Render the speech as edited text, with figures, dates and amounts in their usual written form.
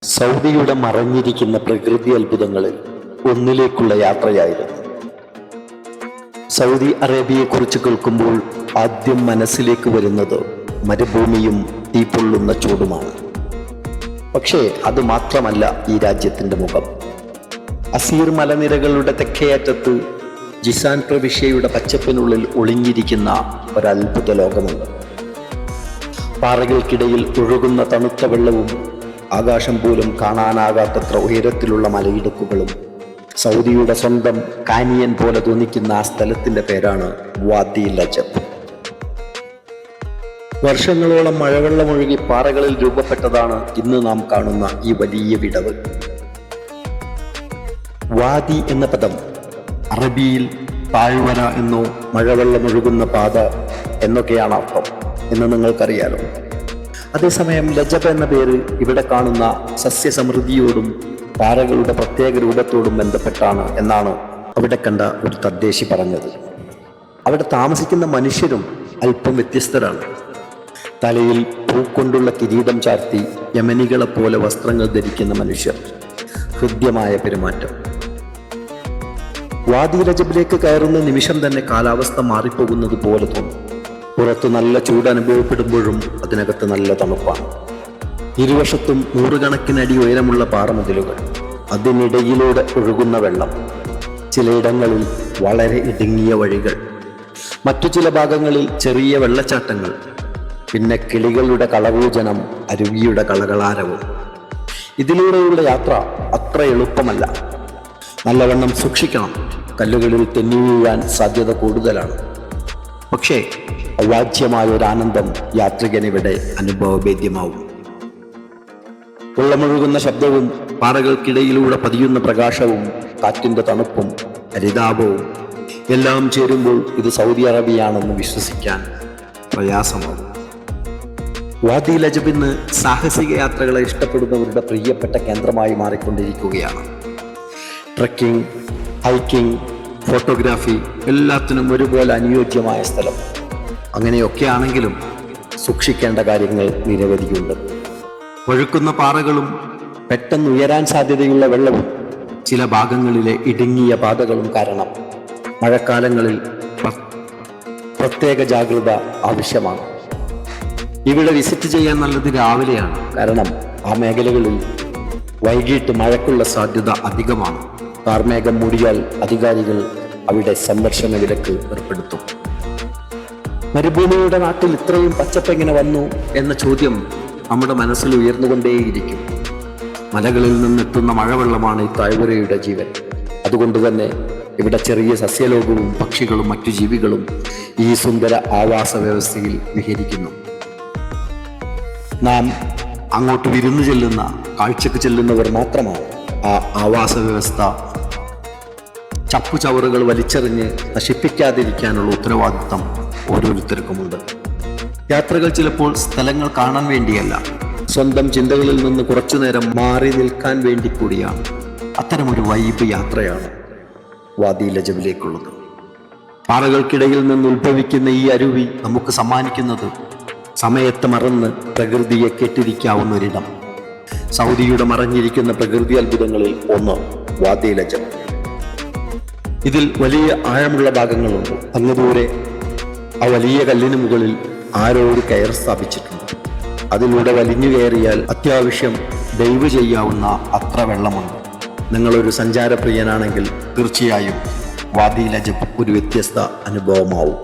സൗദിയുടെ മറഞ്ഞിരിക്കുന്ന പ്രകൃതി അത്ഭുതങ്ങളിൽ ഒന്നിലേക്കുള്ള യാത്രയായിരുന്നു. സൗദി അറേബ്യയെക്കുറിച്ച് കേൾക്കുമ്പോൾ ആദ്യം മനസ്സിലേക്ക് വരുന്നത് മരുഭൂമിയും തീപ്പൊള്ളുന്ന ചൂടുമാണ്. പക്ഷേ അത് മാത്രമല്ല ഈ രാജ്യത്തിൻ്റെ മുഖം. അസീർ മലനിരകളുടെ തെക്കേയറ്റത്ത് ജിസാൻ പ്രവിശ്യയുടെ പച്ചപ്പിനുള്ളിൽ ഒളിഞ്ഞിരിക്കുന്ന ഒരത്ഭുത ലോകമുണ്ട്. പാറകൾക്കിടയിൽ ഒഴുകുന്ന തണുത്ത വെള്ളവും ആകാശം പോലും കാണാനാകാത്തത്ര ഉയരത്തിലുള്ള മലയിടുക്കുകളും സൗദിയുടെ സ്വന്തം കാനിയൻ പോലെ തോന്നിക്കുന്ന ആ സ്ഥലത്തിന്റെ പേരാണ് വാദി ലജബ്. വർഷങ്ങളോളം മഴവെള്ളമൊഴുകി പാറകളിൽ രൂപപ്പെട്ടതാണ് ഇന്ന് നാം കാണുന്ന ഈ വലിയ വിടവ്. വാദി എന്ന പദം അറബിയിൽ താഴ്വര എന്നോ മഴവെള്ളമൊഴുകുന്ന പാത എന്നൊക്കെയാണ് അർത്ഥം എന്ന് നിങ്ങൾക്കറിയാലോ. അതേസമയം ലജബ് എന്ന പേര് ഇവിടെ കാണുന്ന സസ്യസമൃദ്ധിയോടും പാറകളുടെ പ്രത്യേക രൂപത്തോടും ബന്ധപ്പെട്ടാണ് എന്നാണ് അവിടെ കണ്ട ഒരു തദ്ദേശി പറഞ്ഞത്. അവിടെ താമസിക്കുന്ന മനുഷ്യരും അല്പം വ്യത്യസ്തരാണ്. തലയിൽ പൂക്കൊണ്ടുള്ള കിരീടം ചാർത്തി യമനികളെപ്പോലെ വസ്ത്രങ്ങൾ ധരിക്കുന്ന മനുഷ്യർ, ഹൃദ്യമായ പെരുമാറ്റം. വാദി ലജബിലേക്ക് കയറുന്ന നിമിഷം തന്നെ കാലാവസ്ഥ മാറിപ്പോകുന്നത് പോലെ തോന്നും. പുറത്ത് നല്ല ചൂട് അനുഭവപ്പെടുമ്പോഴും അതിനകത്ത് നല്ല തണുപ്പാണ്. ഇരുവശത്തും നൂറുകണക്കിനടി ഉയരമുള്ള പാറമതിലുകൾ, അതിനിടയിലൂടെ ഒഴുകുന്ന വെള്ളം, ചിലയിടങ്ങളിൽ വളരെ ഇടുങ്ങിയ വഴികൾ, മറ്റു ചില ഭാഗങ്ങളിൽ ചെറിയ വെള്ളച്ചാട്ടങ്ങൾ, പിന്നെ കിളികളുടെ കളകൂജനം, അരുവിയുടെ കളകളാരവും. ഇതിലൂടെയുള്ള യാത്ര അത്ര എളുപ്പമല്ല. നല്ലവണ്ണം സൂക്ഷിക്കണം. കല്ലുകളിൽ തെന്നി വീഴാൻ സാധ്യത കൂടുതലാണ്. പക്ഷേ അവാച്യമായ ഒരു ആനന്ദം യാത്രികനിവിടെ അനുഭവവേദ്യമാവും. വെള്ളമൊഴുകുന്ന ശബ്ദവും പാറകൾക്കിടയിലൂടെ പതിയുന്ന പ്രകാശവും കാറ്റിന്റെ തണുപ്പും ഹരിതാപവും എല്ലാം ചേരുമ്പോൾ ഇത് സൗദി അറേബ്യയാണെന്ന് വിശ്വസിക്കാൻ പ്രയാസമാകും. വാദി ലജബ് ഇന്ന് സാഹസിക യാത്രകളെ ഇഷ്ടപ്പെടുന്നവരുടെ പ്രിയപ്പെട്ട കേന്ദ്രമായി മാറിക്കൊണ്ടിരിക്കുകയാണ്. ട്രക്കിംഗ്, ഹൈക്കിംഗ്, ഫോട്ടോഗ്രാഫി എല്ലാത്തിനും ഒരുപോലെ അനുയോജ്യമായ സ്ഥലം. അങ്ങനെയൊക്കെ ആണെങ്കിലും സൂക്ഷിക്കേണ്ട കാര്യങ്ങൾ നിരവധിയുണ്ട്. ഒഴുക്കുന്ന പാറകളും പെട്ടെന്ന് ഉയരാൻ സാധ്യതയുള്ള വെള്ളവും ചില ഭാഗങ്ങളിലെ ഇടുങ്ങിയ പാതകളും കാരണം മഴക്കാലങ്ങളിൽ പ്രത്യേക ജാഗ്രത ആവശ്യമാണ്. ഇവിടെ വിസിറ്റ് ചെയ്യാൻ നല്ലത് രാവിലെയാണ്. കാരണം ആ മേഖലകളിൽ വൈകിട്ട് മഴയ്ക്കുള്ള സാധ്യത അധികമാണ്. കാർമേഘം മൂടിയാൽ അധികാരികൾ അവിടെ സന്ദർശന വിലക്ക് ഏർപ്പെടുത്തും. മരുഭൂമിയുടെ നാട്ടിൽ ഇത്രയും പച്ചപ്പെങ്ങനെ വന്നു എന്ന ചോദ്യം നമ്മുടെ മനസ്സിൽ ഉയർന്നുകൊണ്ടേയിരിക്കും. മലകളിൽ നിന്നെത്തുന്ന മഴവെള്ളമാണ് ഈ താഴ്വരയുടെ ജീവൻ. അതുകൊണ്ട് തന്നെ ഇവിടെ ചെറിയ സസ്യലോകവും പക്ഷികളും മറ്റു ജീവികളും ഈ സുന്ദര ആവാസ വ്യവസ്ഥയിൽ വിഹരിക്കുന്നു. നാം അങ്ങോട്ട് വിരുന്നു ചെല്ലുന്ന, കാഴ്ചക്ക് ചെല്ലുന്നവർ മാത്രമാണ് ആ ആവാസ വ്യവസ്ഥ ചപ്പുചവറുകൾ വലിച്ചെറിഞ്ഞ് നശിപ്പിക്കാതിരിക്കാനുള്ള ഉത്തരവാദിത്തം ഓരോരുത്തർക്കുമുണ്ട്. യാത്രകൾ ചിലപ്പോൾ സ്ഥലങ്ങൾ കാണാൻ വേണ്ടിയല്ല, സ്വന്തം ചിന്തകളിൽ നിന്ന് കുറച്ചുനേരം മാറി നിൽക്കാൻ വേണ്ടി കൂടിയാണ്. അത്തരമൊരു വൈബ് യാത്രയാണ് വാദി ലജബിലേക്കുള്ളത്. പാറകൾക്കിടയിൽ നിന്ന് ഉത്ഭവിക്കുന്ന ഈ അരുവി നമുക്ക് സമ്മാനിക്കുന്നത് സമയത്തെ മറന്ന് പ്രകൃതിയെ കെട്ടിരിക്കാവുന്ന ഒരിടം. സൗദിയുടെ മറഞ്ഞിരിക്കുന്ന പ്രകൃതി അത്ഭുതങ്ങളിൽ ഒന്ന് വാദി ലജബ്. ഇതിൽ വലിയ ആഴമുള്ള ഭാഗങ്ങളുണ്ട്. അങ്ങ് ദൂരെ ആ വലിയ കല്ലിന് മുകളിൽ ആരോ ഒരു കയർ സ്ഥാപിച്ചിട്ടുണ്ട്. അതിലൂടെ വലിഞ്ഞു കയറിയാൽ അത്യാവശ്യം ഡൈവ് ചെയ്യാവുന്ന അത്ര വെള്ളമുണ്ട്. നിങ്ങളൊരു സഞ്ചാരപ്രിയനാണെങ്കിൽ തീർച്ചയായും വാദി ലജബ് ഒരു വ്യത്യസ്ത അനുഭവമാവും.